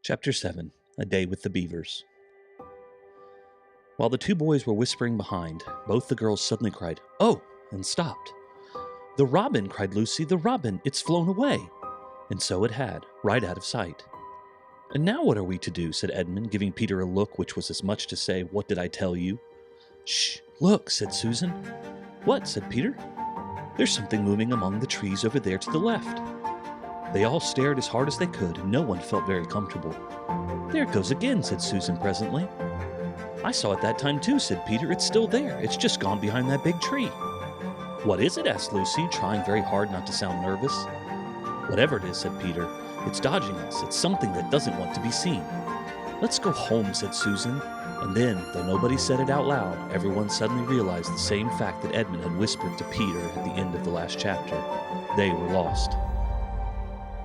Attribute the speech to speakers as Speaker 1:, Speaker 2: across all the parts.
Speaker 1: Chapter 7 A Day with the Beavers. While the two boys were whispering behind, both the girls suddenly cried, "Oh!" and stopped. "The robin!" cried Lucy. "The robin! It's flown away!" And so it had, right out of sight. "And now what are we to do?" said Edmund, giving Peter a look which was as much to say, "What did I tell you?" "Shh! Look!" said Susan. "What?" said Peter. "There's something moving among the trees over there to the left." They all stared as hard as they could, and no one felt very comfortable. "There it goes again," said Susan presently. "I saw it that time too," said Peter. "It's still there. It's just gone behind that big tree." "What is it?" asked Lucy, trying very hard not to sound nervous. "Whatever it is," said Peter, "it's dodging us. It's something that doesn't want to be seen." "Let's go home," said Susan. And then, though nobody said it out loud, everyone suddenly realized the same fact that Edmund had whispered to Peter at the end of the last chapter. They were lost.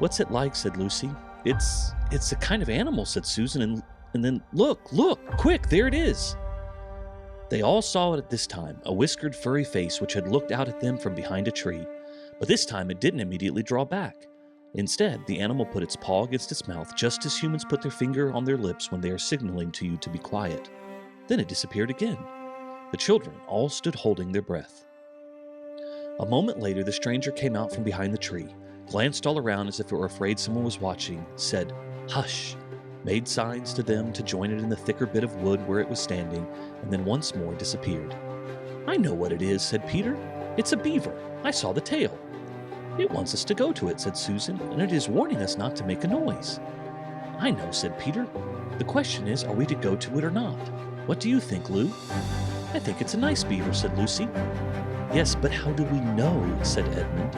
Speaker 1: "What's it like?" said Lucy. It's a kind of animal," said Susan, and then, look, quick, there it is." They all saw it at this time, a whiskered, furry face which had looked out at them from behind a tree. But this time it didn't immediately draw back. Instead, the animal put its paw against its mouth, just as humans put their finger on their lips when they are signaling to you to be quiet. Then it disappeared again. The children all stood holding their breath. A moment later, the stranger came out from behind the tree, glanced all around as if it were afraid someone was watching, said, "Hush," made signs to them to join it in the thicker bit of wood where it was standing, and then once more disappeared. "I know what it is," said Peter. "It's a beaver. I saw the tail." "It wants us to go to it," said Susan, "and it is warning us not to make a noise." "I know," said Peter. "The question is, are we to go to it or not? What do you think, Lou?" "I think it's a nice beaver," said Lucy. "Yes, but how do we know?" said Edmund.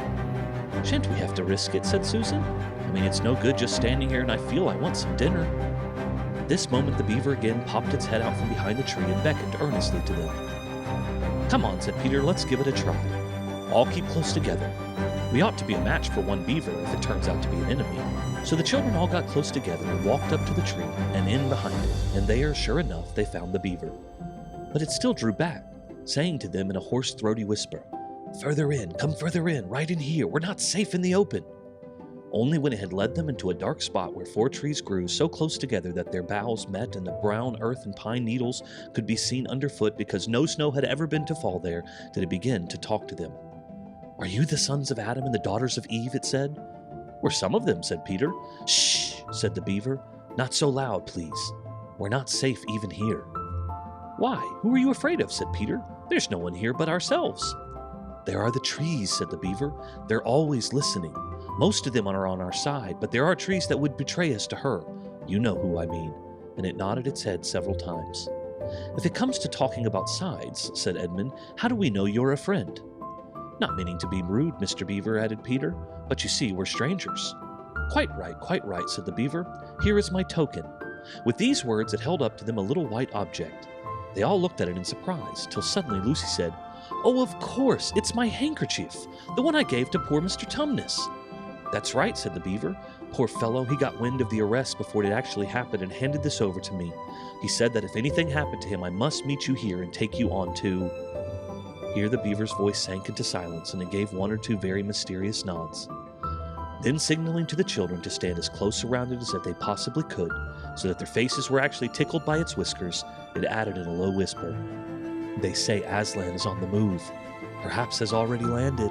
Speaker 1: "Shan't we have to risk it?" said Susan. "I mean, it's no good just standing here and I feel I want some dinner." At this moment the beaver again popped its head out from behind the tree and beckoned earnestly to them. "Come on," said Peter, "let's give it a try. All keep close together. We ought to be a match for one beaver if it turns out to be an enemy." So the children all got close together and walked up to the tree and in behind it, and there, sure enough, they found the beaver. But it still drew back, saying to them in a hoarse, throaty whisper, "Further in, come further in, right in here. We're not safe in the open." Only when it had led them into a dark spot where 4 trees grew so close together that their boughs met and the brown earth and pine needles could be seen underfoot because no snow had ever been to fall there, did it begin to talk to them. "Are you the sons of Adam and the daughters of Eve?" it said. "We're some of them," said Peter. "Shh," said the beaver. "Not so loud, please. We're not safe even here." "Why? Who are you afraid of?" said Peter. "There's no one here but ourselves." "There are the trees," said the beaver. "They're always listening. Most of them are on our side, but there are trees that would betray us to her. You know who I mean." And it nodded its head several times. "If it comes to talking about sides," said Edmund, "how do we know you're a friend?" "Not meaning to be rude, Mr. Beaver," added Peter, "but you see, we're strangers." Quite right," said the beaver. "Here is my token." With these words, it held up to them a little white object. They all looked at it in surprise, till suddenly Lucy said, "Oh, of course, it's my handkerchief, the one I gave to poor Mr. Tumnus." "That's right," said the beaver. "Poor fellow, he got wind of the arrest before it actually happened and handed this over to me. He said that if anything happened to him, I must meet you here and take you on to—" Here the beaver's voice sank into silence, and it gave 1 or 2 very mysterious nods. Then, signaling to the children to stand as close around it as if they possibly could, so that their faces were actually tickled by its whiskers, it added in a low whisper, "They say Aslan is on the move, perhaps has already landed."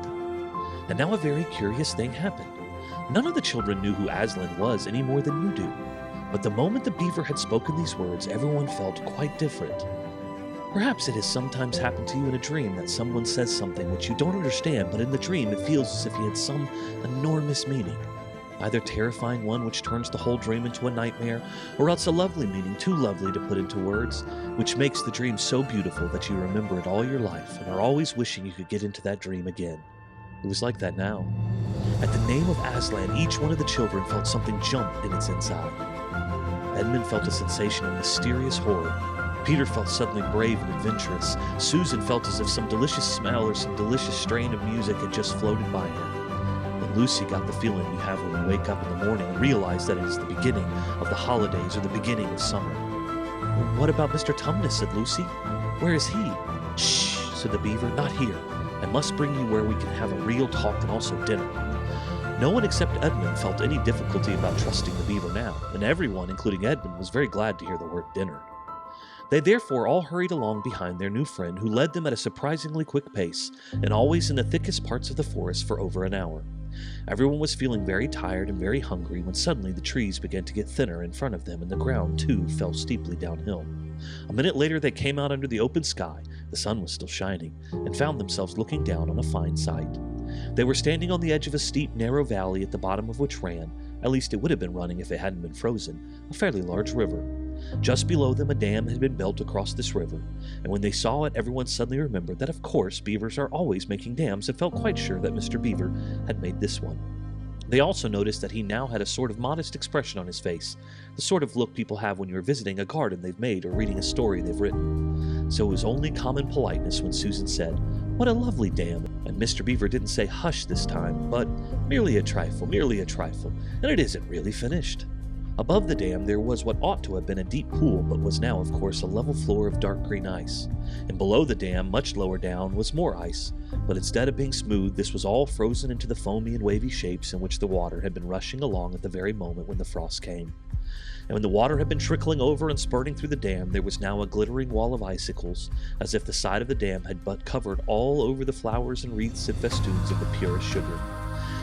Speaker 1: And now a very curious thing happened. None of the children knew who Aslan was any more than you do. But the moment the beaver had spoken these words, everyone felt quite different. Perhaps it has sometimes happened to you in a dream that someone says something which you don't understand, but in the dream it feels as if he had some enormous meaning. Either terrifying one which turns the whole dream into a nightmare, or else a lovely meaning too lovely to put into words, which makes the dream so beautiful that you remember it all your life and are always wishing you could get into that dream again. It was like that now. At the name of Aslan, each one of the children felt something jump in its inside. Edmund felt a sensation of mysterious horror. Peter felt suddenly brave and adventurous. Susan felt as if some delicious smell or some delicious strain of music had just floated by her. And Lucy got the feeling you have when you wake up in the morning and realize that it is the beginning of the holidays or the beginning of summer. "What about Mr. Tumnus?" said Lucy. "Where is he?" "Shh," said the beaver. "Not here. I must bring you where we can have a real talk and also dinner." No one except Edmund felt any difficulty about trusting the beaver now, and everyone, including Edmund, was very glad to hear the word dinner. They therefore all hurried along behind their new friend, who led them at a surprisingly quick pace, and always in the thickest parts of the forest for over an hour. Everyone was feeling very tired and very hungry when suddenly the trees began to get thinner in front of them, and the ground, too, fell steeply downhill. A minute later they came out under the open sky, the sun was still shining, and found themselves looking down on a fine sight. They were standing on the edge of a steep, narrow valley at the bottom of which ran, at least it would have been running if it hadn't been frozen, a fairly large river. Just below them a dam had been built across this river, and when they saw it, everyone suddenly remembered that of course beavers are always making dams, and felt quite sure that Mr. Beaver had made this one. They also noticed that he now had a sort of modest expression on his face, the sort of look people have when you're visiting a garden they've made or reading a story they've written. So it was only common politeness when Susan said, "What a lovely dam," and Mr. Beaver didn't say hush this time, but merely a trifle, and it isn't really finished. Above the dam there was what ought to have been a deep pool, but was now, of course, a level floor of dark green ice. And below the dam, much lower down, was more ice, but instead of being smooth, this was all frozen into the foamy and wavy shapes in which the water had been rushing along at the very moment when the frost came. And when the water had been trickling over and spurting through the dam, there was now a glittering wall of icicles, as if the side of the dam had but covered all over the flowers and wreaths and festoons of the purest sugar.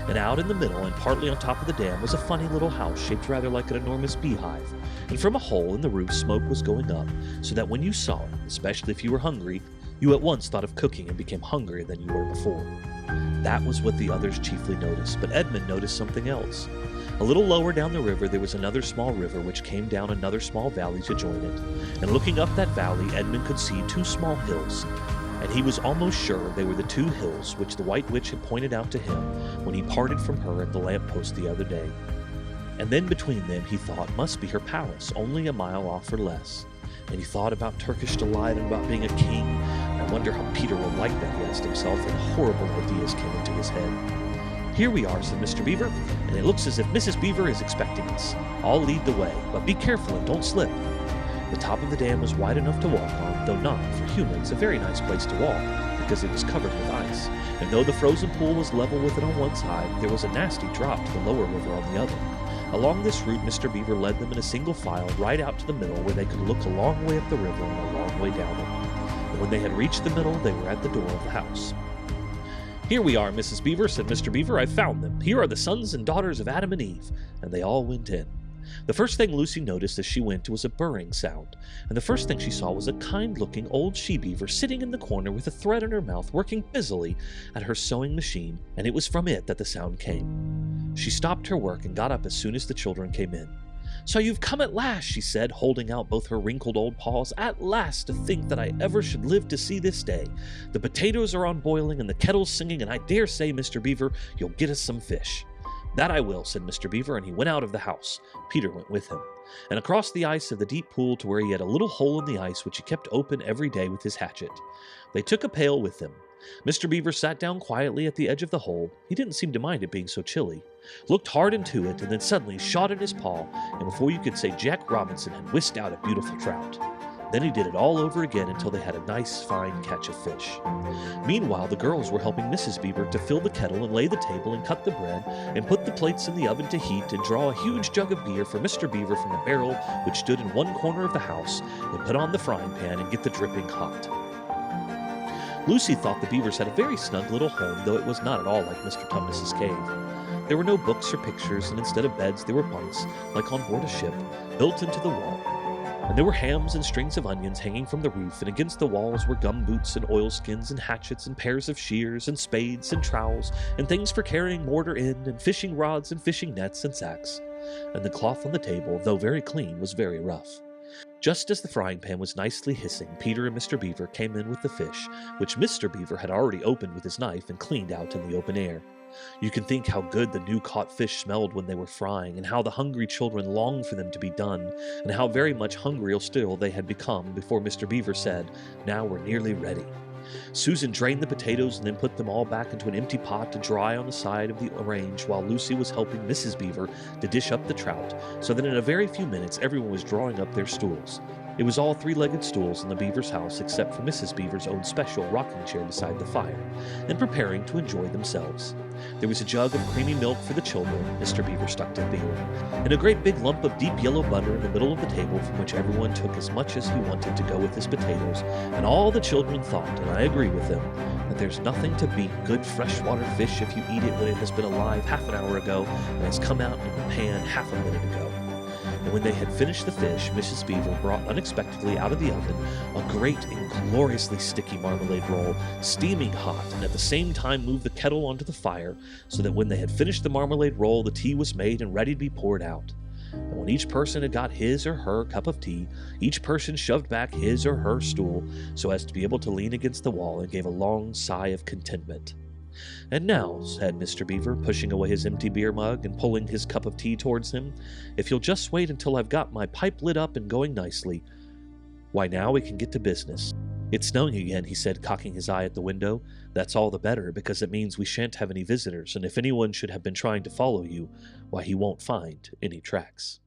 Speaker 1: And out in the middle, and partly on top of the dam, was a funny little house shaped rather like an enormous beehive, and from a hole in the roof smoke was going up, so that when you saw it, especially if you were hungry, you at once thought of cooking and became hungrier than you were before. That was what the others chiefly noticed, but Edmund noticed something else. A little lower down the river there was another small river which came down another small valley to join it, and looking up that valley Edmund could see two small hills, and he was almost sure they were the two hills which the White Witch had pointed out to him when he parted from her at the lamp-post the other day. And then between them, he thought, must be her palace, only a mile off or less. And he thought about Turkish delight and about being a king. I wonder how Peter will like that, he asked himself, and horrible ideas came into his head. "Here we are," said Mr. Beaver, "and it looks as if Mrs. Beaver is expecting us. I'll lead the way, but be careful and don't slip." The top of the dam was wide enough to walk on, though not, for humans, a very nice place to walk, because it was covered with ice, and though the frozen pool was level with it on one side, there was a nasty drop to the lower river on the other. Along this route Mr. Beaver led them in a single file right out to the middle, where they could look a long way up the river and a long way down it. And when they had reached the middle, they were at the door of the house. "Here we are, Mrs. Beaver," said Mr. Beaver. "I've found them. Here are the sons and daughters of Adam and Eve." And they all went in. The first thing Lucy noticed as she went was a burring sound, and the first thing she saw was a kind-looking old she-beaver sitting in the corner with a thread in her mouth, working busily at her sewing machine, and it was from it that the sound came. She stopped her work and got up as soon as the children came in. "So you've come at last," she said, holding out both her wrinkled old paws. "At last, to think that I ever should live to see this day. The potatoes are on boiling and the kettle's singing, and I dare say, Mr. Beaver, you'll get us some fish." "That I will," said Mr. Beaver, and he went out of the house. Peter went with him, and across the ice of the deep pool to where he had a little hole in the ice which he kept open every day with his hatchet. They took a pail with them. Mr. Beaver sat down quietly at the edge of the hole. He didn't seem to mind it being so chilly, looked hard into it, and then suddenly shot in his paw, and before you could say Jack Robinson had whisked out a beautiful trout. Then he did it all over again until they had a nice, fine catch of fish. Meanwhile, the girls were helping Mrs. Beaver to fill the kettle and lay the table and cut the bread and put the plates in the oven to heat and draw a huge jug of beer for Mr. Beaver from the barrel which stood in one corner of the house and put on the frying pan and get the dripping hot. Lucy thought the Beavers had a very snug little home, though it was not at all like Mr. Tumnus's cave. There were no books or pictures, and instead of beds there were bunks, like on board a ship, built into the wall. And there were hams and strings of onions hanging from the roof, and against the walls were gum boots and oilskins and hatchets and pairs of shears and spades and trowels and things for carrying mortar in and fishing rods and fishing nets and sacks. And the cloth on the table, though very clean, was very rough. Just as the frying pan was nicely hissing, Peter and Mr. Beaver came in with the fish, which Mr. Beaver had already opened with his knife and cleaned out in the open air. You can think how good the new-caught fish smelled when they were frying, and how the hungry children longed for them to be done, and how very much hungrier still they had become before Mr. Beaver said, "Now we're nearly ready." Susan drained the potatoes and then put them all back into an empty pot to dry on the side of the range, while Lucy was helping Mrs. Beaver to dish up the trout, so that in a very few minutes everyone was drawing up their stools. It was all three-legged stools in the Beavers' house, except for Mrs. Beaver's own special rocking chair beside the fire, and preparing to enjoy themselves. There was a jug of creamy milk for the children, Mr. Beaver stuck to Beaver, and a great big lump of deep yellow butter in the middle of the table from which everyone took as much as he wanted to go with his potatoes, and all the children thought, and I agree with them, that there's nothing to beat good freshwater fish if you eat it when it has been alive half an hour ago and has come out in the pan half a minute ago. And when they had finished the fish, Mrs. Beaver brought unexpectedly out of the oven a great and gloriously sticky marmalade roll, steaming hot, and at the same time moved the kettle onto the fire, so that when they had finished the marmalade roll, the tea was made and ready to be poured out. And when each person had got his or her cup of tea, each person shoved back his or her stool so as to be able to lean against the wall and gave a long sigh of contentment. "And now," said Mr. Beaver, pushing away his empty beer mug and pulling his cup of tea towards him, "if you'll just wait until I've got my pipe lit up and going nicely, why now we can get to business." "It's snowing again," he said, cocking his eye at the window. "That's all the better, because it means we shan't have any visitors, and if anyone should have been trying to follow you, why he won't find any tracks."